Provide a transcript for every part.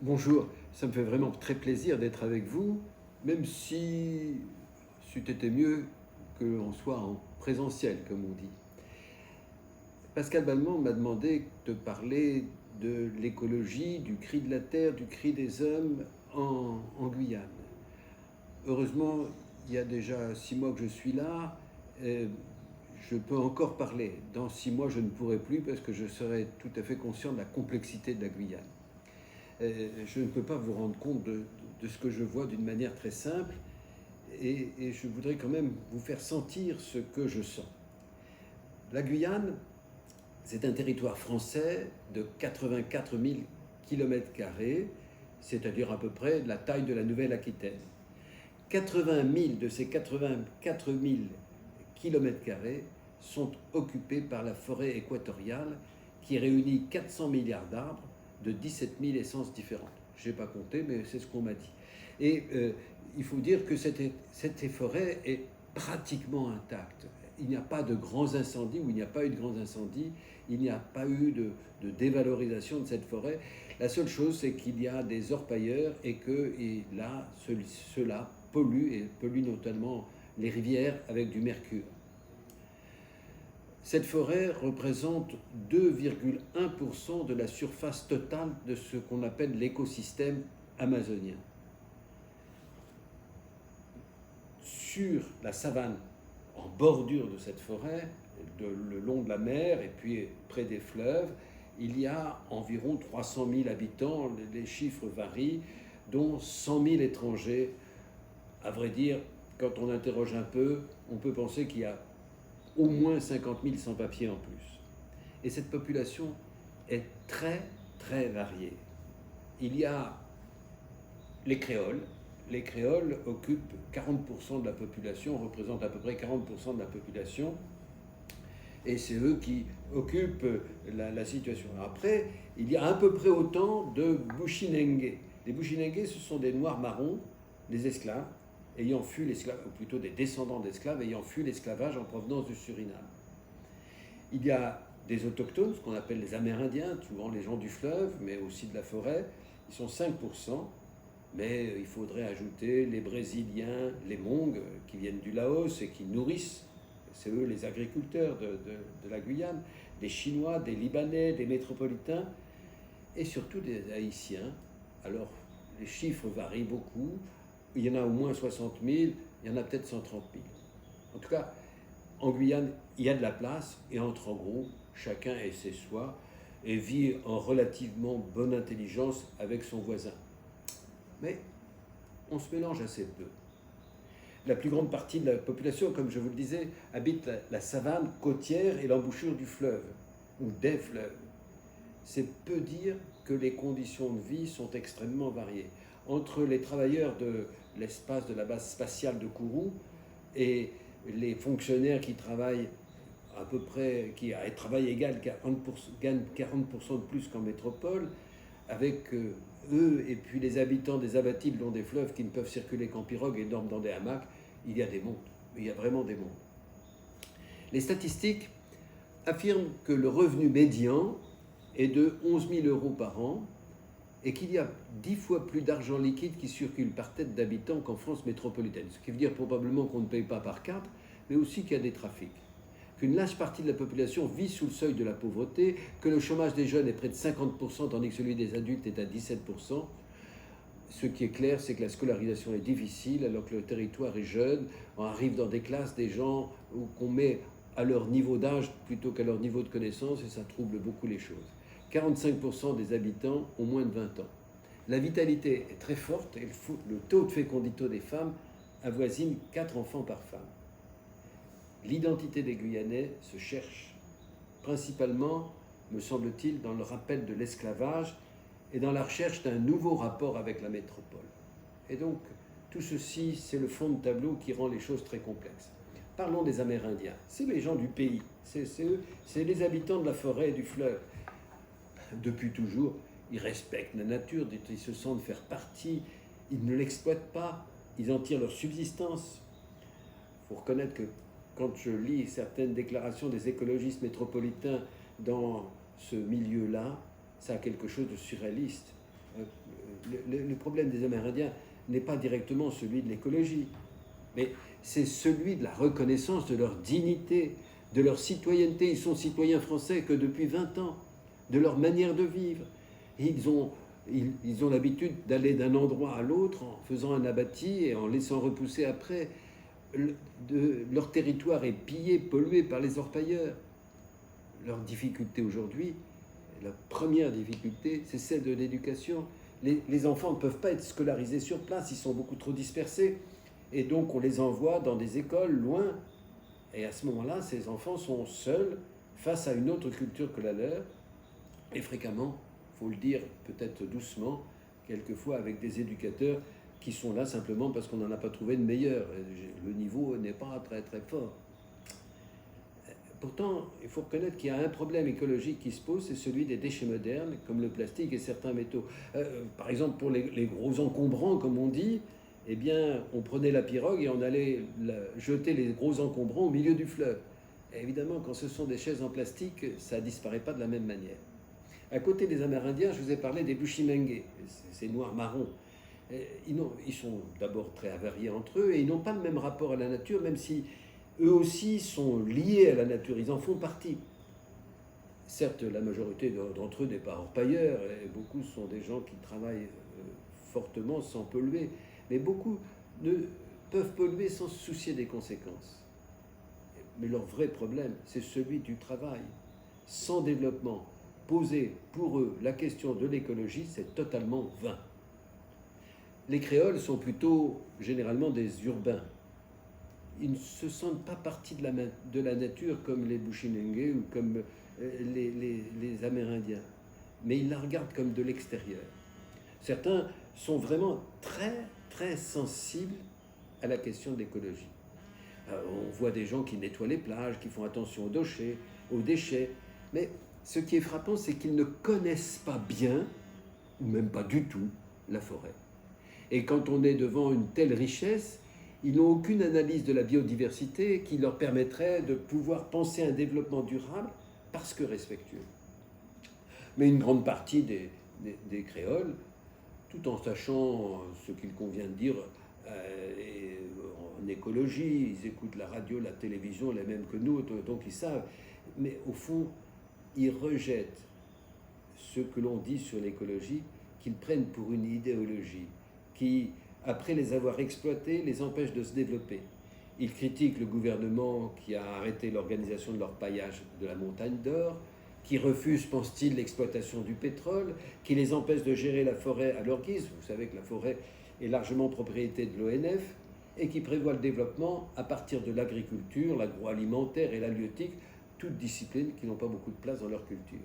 Bonjour, ça me fait vraiment très plaisir d'être avec vous, même si c'eût été mieux que l'on soit en présentiel, comme on dit. Pascal Balmont m'a demandé de parler de l'écologie, du cri de la terre, du cri des hommes en Guyane. Heureusement, il y a déjà 6 mois que je suis là. Je peux encore parler. Dans 6 mois, je ne pourrai plus parce que je serai tout à fait conscient de la complexité de la Guyane. Je ne peux pas vous rendre compte de ce que je vois d'une manière très simple et je voudrais quand même vous faire sentir ce que je sens. La Guyane, c'est un territoire français de 84 000 km², c'est-à-dire à peu près la taille de la Nouvelle-Aquitaine. 80 000 de ces 84 000 km² sont occupés par la forêt équatoriale qui réunit 400 milliards d'arbres de 17 000 essences différentes. Je n'ai pas compté, mais c'est ce qu'on m'a dit. Et il faut dire que cette forêt est pratiquement intacte. Il n'y a pas de grands incendies, ou il n'y a pas eu de grands incendies, il n'y a pas eu de dévalorisation de cette forêt. La seule chose, c'est qu'il y a des orpailleurs et que là, ceux-là polluent, et polluent notamment les rivières avec du mercure. Cette forêt représente 2,1% de la surface totale de ce qu'on appelle l'écosystème amazonien. Sur la savane, en bordure de cette forêt, le long de la mer et puis près des fleuves, il y a environ 300 000 habitants, les chiffres varient, dont 100 000 étrangers. À vrai dire, quand on interroge un peu, on peut penser qu'il y a au moins 50 000 sans-papiers en plus. Et cette population est très, très variée. Il y a les créoles. Les créoles occupent 40% de la population, représentent à peu près 40% de la population, et c'est eux qui occupent la situation. Après, il y a à peu près autant de Bushinengue. Les Bushinengue, ce sont des Noirs marrons, des esclaves, ayant fui l'esclavage, ou plutôt des descendants d'esclaves ayant fui l'esclavage en provenance du Suriname. Il y a des autochtones, ce qu'on appelle les Amérindiens, souvent les gens du fleuve, mais aussi de la forêt. Ils sont 5%, mais il faudrait ajouter les Brésiliens, les Hmongs, qui viennent du Laos et qui nourrissent, c'est eux les agriculteurs de la Guyane, des Chinois, des Libanais, des métropolitains, et surtout des Haïtiens. Alors, les chiffres varient beaucoup. Il y en a au moins 60 000, il y en a peut-être 130 000. En tout cas, en Guyane, il y a de la place, et entre en gros, chacun est chez soi et vit en relativement bonne intelligence avec son voisin. Mais on se mélange assez peu. La plus grande partie de la population, comme je vous le disais, habite la savane côtière et l'embouchure du fleuve, ou des fleuves. C'est peu dire que les conditions de vie sont extrêmement variées. Entre les travailleurs de l'espace de la base spatiale de Kourou et les fonctionnaires qui travaillent à peu près, qui à travail égal gagnent 40% de plus qu'en métropole, avec eux et puis les habitants des abatis le long des fleuves qui ne peuvent circuler qu'en pirogue et dorment dans des hamacs, il y a des mondes. Il y a vraiment des mondes. Les statistiques affirment que le revenu médian est de 11 000 euros par an et qu'il y a 10 fois plus d'argent liquide qui circule par tête d'habitant qu'en France métropolitaine. Ce qui veut dire probablement qu'on ne paye pas par carte, mais aussi qu'il y a des trafics. Qu'une large partie de la population vit sous le seuil de la pauvreté, que le chômage des jeunes est près de 50%, tandis que celui des adultes est à 17%. Ce qui est clair, c'est que la scolarisation est difficile, alors que le territoire est jeune. On arrive dans des classes des gens qu'on met à leur niveau d'âge plutôt qu'à leur niveau de connaissance, et ça trouble beaucoup les choses. 45% des habitants ont moins de 20 ans. La vitalité est très forte et le taux de fécondité des femmes avoisine 4 enfants par femme. L'identité des Guyanais se cherche, principalement, me semble-t-il, dans le rappel de l'esclavage et dans la recherche d'un nouveau rapport avec la métropole. Et donc, tout ceci, c'est le fond de tableau qui rend les choses très complexes. Parlons des Amérindiens. C'est les gens du pays, c'est les habitants de la forêt et du fleuve. Depuis toujours, ils respectent la nature, ils se sentent faire partie, ils ne l'exploitent pas, ils en tirent leur subsistance. Il faut reconnaître que quand je lis certaines déclarations des écologistes métropolitains dans ce milieu-là, ça a quelque chose de surréaliste. Le problème des Amérindiens n'est pas directement celui de l'écologie, mais c'est celui de la reconnaissance de leur dignité, de leur citoyenneté. Ils sont citoyens français que depuis 20 ans, de leur manière de vivre. Ils ont l'habitude d'aller d'un endroit à l'autre en faisant un abatis et en laissant repousser après. Leur territoire est pillé, pollué par les orpailleurs. Leur difficulté aujourd'hui, la première difficulté, c'est celle de l'éducation. Les enfants ne peuvent pas être scolarisés sur place, ils sont beaucoup trop dispersés. Et donc on les envoie dans des écoles loin. Et à ce moment-là, ces enfants sont seuls face à une autre culture que la leur. Et fréquemment, il faut le dire peut-être doucement, quelquefois avec des éducateurs qui sont là simplement parce qu'on n'en a pas trouvé de meilleur. Le niveau n'est pas très très fort. Pourtant, il faut reconnaître qu'il y a un problème écologique qui se pose, c'est celui des déchets modernes, comme le plastique et certains métaux. Par exemple, pour les gros encombrants, comme on dit, eh bien, on prenait la pirogue et on allait jeter les gros encombrants au milieu du fleuve. Et évidemment, quand ce sont des chaises en plastique, ça ne disparaît pas de la même manière. À côté des Amérindiens, je vous ai parlé des Bushimengue, ces noirs-marrons. Ils sont d'abord très avariés entre eux et ils n'ont pas le même rapport à la nature, même si eux aussi sont liés à la nature, ils en font partie. Certes, la majorité d'entre eux n'est pas orpailleurs, et beaucoup sont des gens qui travaillent fortement sans polluer, mais beaucoup ne peuvent polluer sans se soucier des conséquences. Mais leur vrai problème, c'est celui du travail. Sans développement, poser pour eux la question de l'écologie, c'est totalement vain. Les créoles sont plutôt généralement des urbains. Ils ne se sentent pas partie de la nature comme les Bushimengue ou comme les Amérindiens, mais ils la regardent comme de l'extérieur. Certains sont vraiment très, très sensibles à la question de l'écologie. On voit des gens qui nettoient les plages, qui font attention aux déchets, mais ce qui est frappant, c'est qu'ils ne connaissent pas bien, ou même pas du tout, la forêt. Et quand on est devant une telle richesse, ils n'ont aucune analyse de la biodiversité qui leur permettrait de pouvoir penser à un développement durable parce que respectueux. Mais une grande partie des créoles, tout en sachant ce qu'il convient de dire en écologie, ils écoutent la radio, la télévision, les mêmes que nous, donc ils savent, mais au fond, ils rejettent ce que l'on dit sur l'écologie, qu'ils prennent pour une idéologie, qui, après les avoir exploités, les empêche de se développer. Ils critiquent le gouvernement qui a arrêté l'organisation de l'orpaillage de la montagne d'or, qui refuse, pense-t-il, l'exploitation du pétrole, qui les empêche de gérer la forêt à leur guise. Vous savez que la forêt est largement propriété de l'ONF, et qui prévoit le développement à partir de l'agriculture, l'agroalimentaire et l'halieutique, toutes disciplines qui n'ont pas beaucoup de place dans leur culture.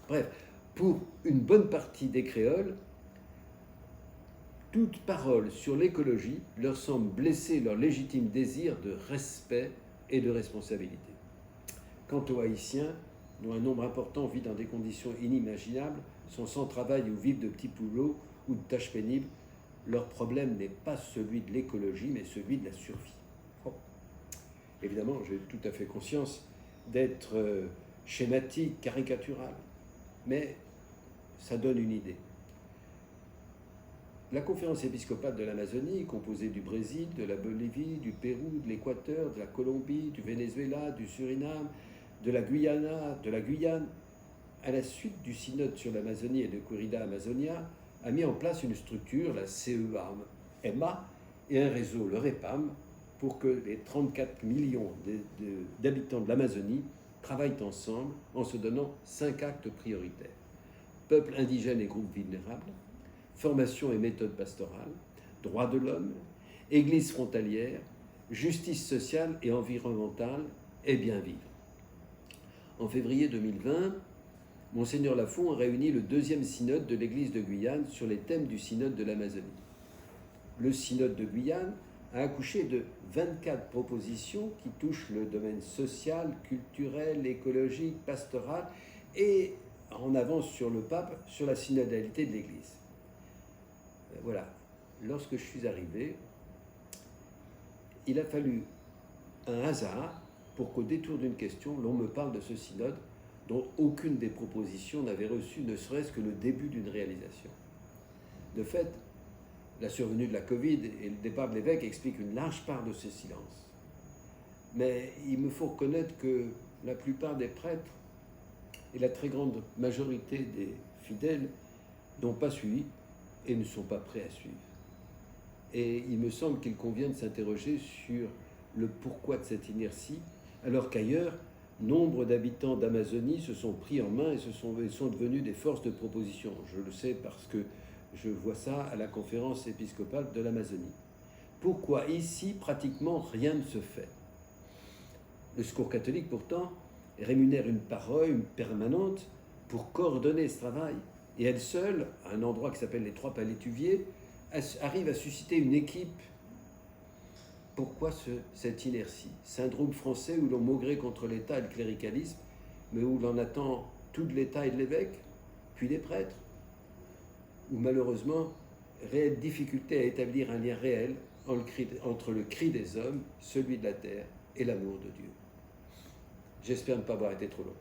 Bref, pour une bonne partie des créoles, toute parole sur l'écologie leur semble blesser leur légitime désir de respect et de responsabilité. Quant aux Haïtiens, dont un nombre important vit dans des conditions inimaginables, sont sans travail ou vivent de petits boulots ou de tâches pénibles, leur problème n'est pas celui de l'écologie, mais celui de la survie. Bon. Évidemment, j'ai tout à fait conscience d'être schématique, caricatural, mais ça donne une idée. La conférence épiscopale de l'Amazonie, composée du Brésil, de la Bolivie, du Pérou, de l'Équateur, de la Colombie, du Venezuela, du Suriname, de la Guyane, à la suite du synode sur l'Amazonie et de Corrida Amazonia, a mis en place une structure, la CEMA, et un réseau, le REPAM, pour que les 34 millions d'habitants de l'Amazonie travaillent ensemble en se donnant 5 actes prioritaires. Peuples indigènes et groupes vulnérables, formation et méthode pastorale, droits de l'homme, église frontalière, justice sociale et environnementale et bien vivre. En février 2020, Monseigneur Lafond a réuni le 2e synode de l'église de Guyane sur les thèmes du synode de l'Amazonie. Le synode de Guyane a accouché de 24 propositions qui touchent le domaine social, culturel, écologique, pastoral et en avance sur le pape, sur la synodalité de l'église. Voilà, lorsque je suis arrivé, il a fallu un hasard pour qu'au détour d'une question, l'on me parle de ce synode dont aucune des propositions n'avait reçu ne serait-ce que le début d'une réalisation. De fait, la survenue de la Covid et le départ de l'évêque expliquent une large part de ce silence. Mais il me faut reconnaître que la plupart des prêtres et la très grande majorité des fidèles n'ont pas suivi et ne sont pas prêts à suivre. Et il me semble qu'il convient de s'interroger sur le pourquoi de cette inertie, alors qu'ailleurs, nombre d'habitants d'Amazonie se sont pris en main et sont devenus des forces de proposition. Je le sais parce que je vois ça à la conférence épiscopale de l'Amazonie. Pourquoi ici, pratiquement rien ne se fait? Le Secours catholique, pourtant, rémunère une parole permanente pour coordonner ce travail. Et elle seule, à un endroit qui s'appelle les Trois Palétuviers, arrive à susciter une équipe. Pourquoi cette inertie? Syndrome français où l'on maugrait contre l'État et le cléricalisme, mais où l'on attend tout de l'État et de l'évêque, puis des prêtres. Où malheureusement, réelle difficulté à établir un lien réel entre le cri des hommes, celui de la terre et l'amour de Dieu. J'espère ne pas avoir été trop long.